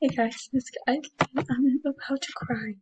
Hey guys, I'm about to cry.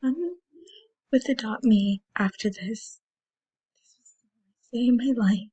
I'm with Adopt Me after this. Day in my life.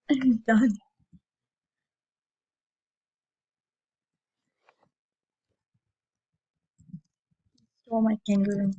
I'm done. Stole my kangaroo.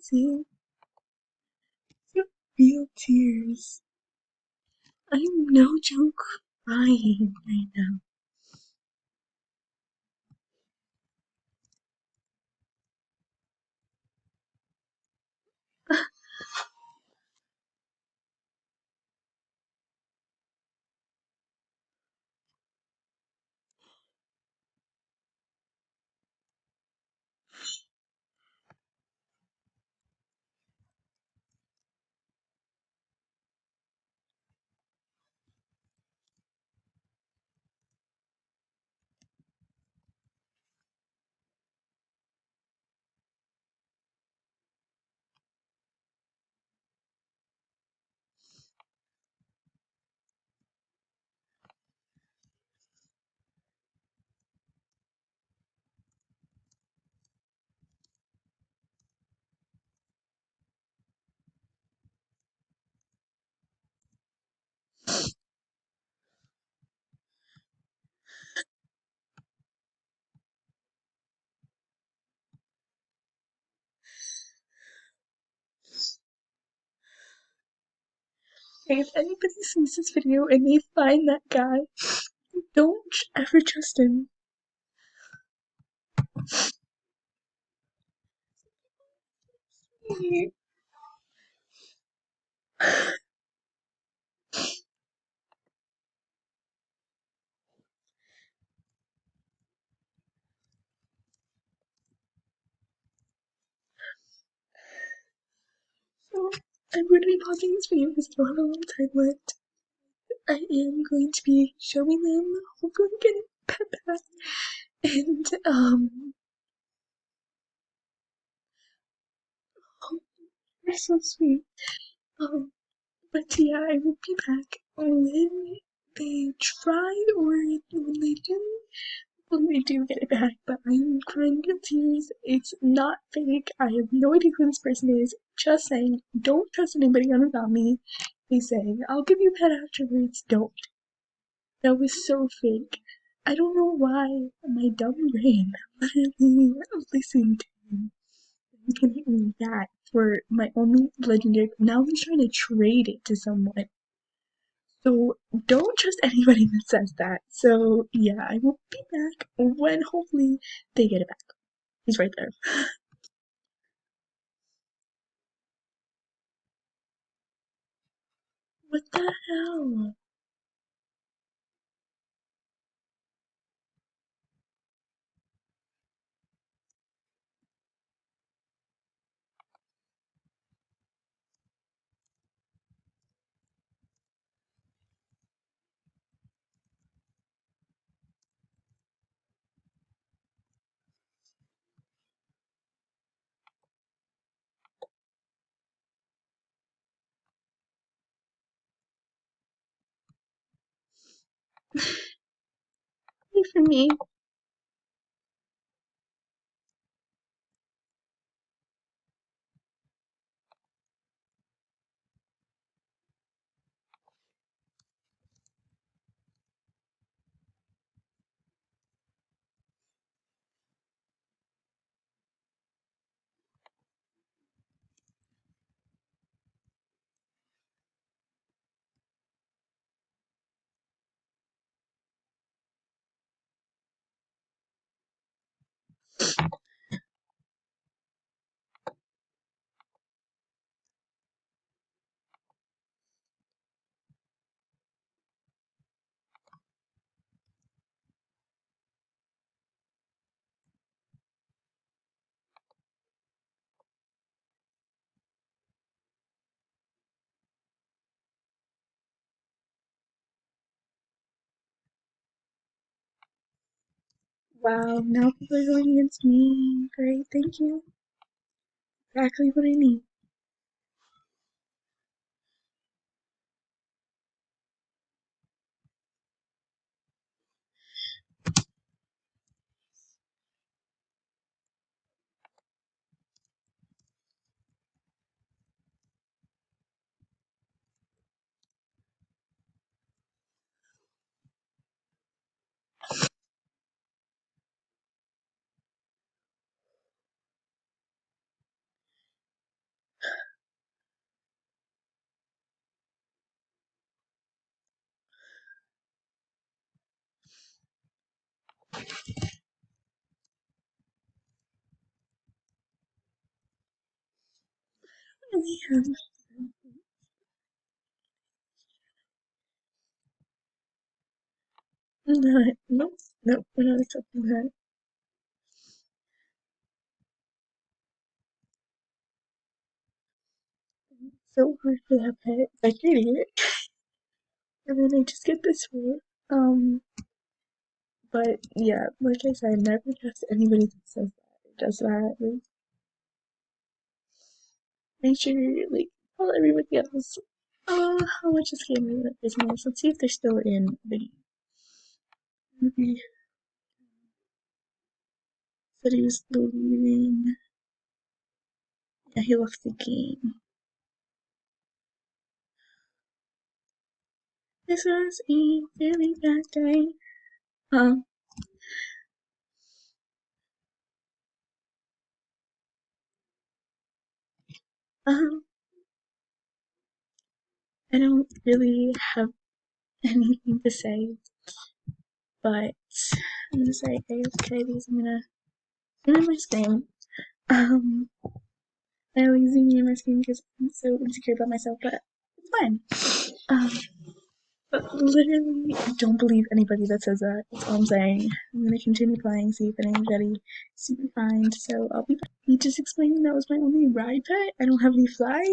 see. Real tears. I'm no joke crying right now. Hey, if anybody sees this video and they find that guy, don't ever trust him. So, I'm going to be pausing this video because I don't have a lot of time left. I am going to be showing them, hopefully getting pet back, and, oh, you're so sweet. But yeah, I will be back when they try or when they do get it back. But I'm crying in tears. It's not fake. I have no idea who this person is. Just saying, don't trust anybody on about me. They say, I'll give you a pet afterwards. Don't. That was so fake. I don't know why my dumb brain literally listened to him. He's gonna hit me that for my only legendary. Now he's trying to trade it to someone. So don't trust anybody that says that. So yeah, I will be back when hopefully they get it back. He's right there. What the hell? Wait for me. Wow, now people are going against me. Great, thank you. Exactly what I need. We have not, nope, nope, we're not accepting that. So hard for that pet. I created it. And then I just get this way. But yeah, like I said, never trust anybody that says that. Does that. Like, make sure, like, tell everybody else, how much is Cameron at business? Let's see if they're still in the movie. Said he was still leaving. Yeah, he left the game. This was a very bad day. Um, um, I don't really have anything to say, but I'm gonna say AFK because I'm gonna zoom in my screen. Um, I always zoom in my screen because I'm so insecure about myself, but it's fine. Um, but literally, don't believe anybody that says that. That's all I'm saying. I'm gonna continue playing, see if anybody super kind. So I'll be back. He just explaining that was my only ride pet. I don't have any fly.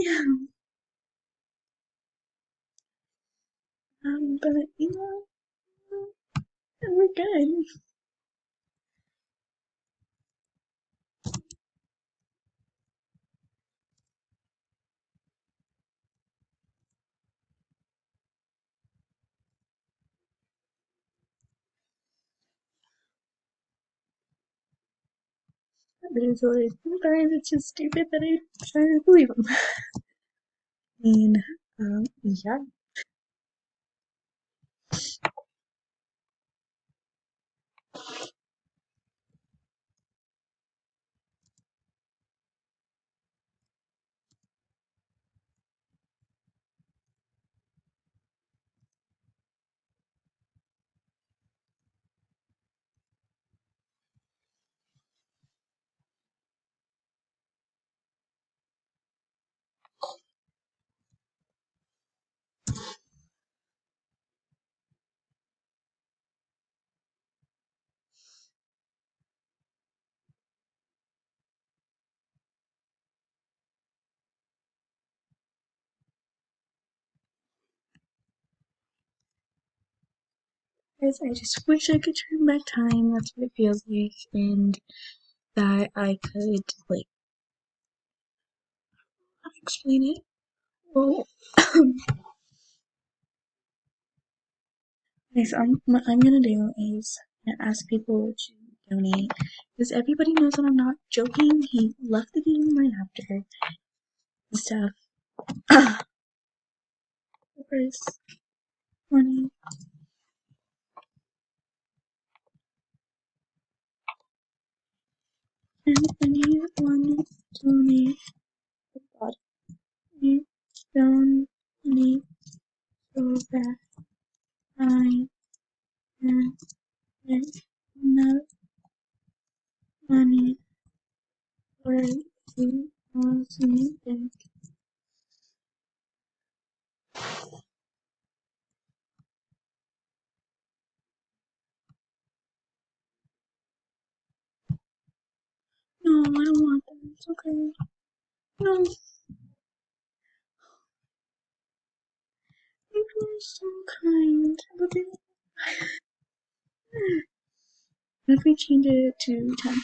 But you know, we're good. There's always sometimes it's just stupid that I try to believe him. I mean, yeah. Guys, I just wish I could turn back time. That's what it feels like, and that I could like explain it. Well, guys, what I'm gonna do is ask people to donate because everybody knows that I'm not joking. He left the game right after and stuff. First morning, and anyone donate, God, you donate so that I can get enough money for the housing bank. No, I don't want that. It's okay. No, people are so kind. But what if we change it to 10?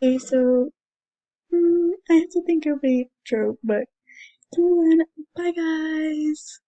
Okay, so I have to think of a joke, but till then, bye guys!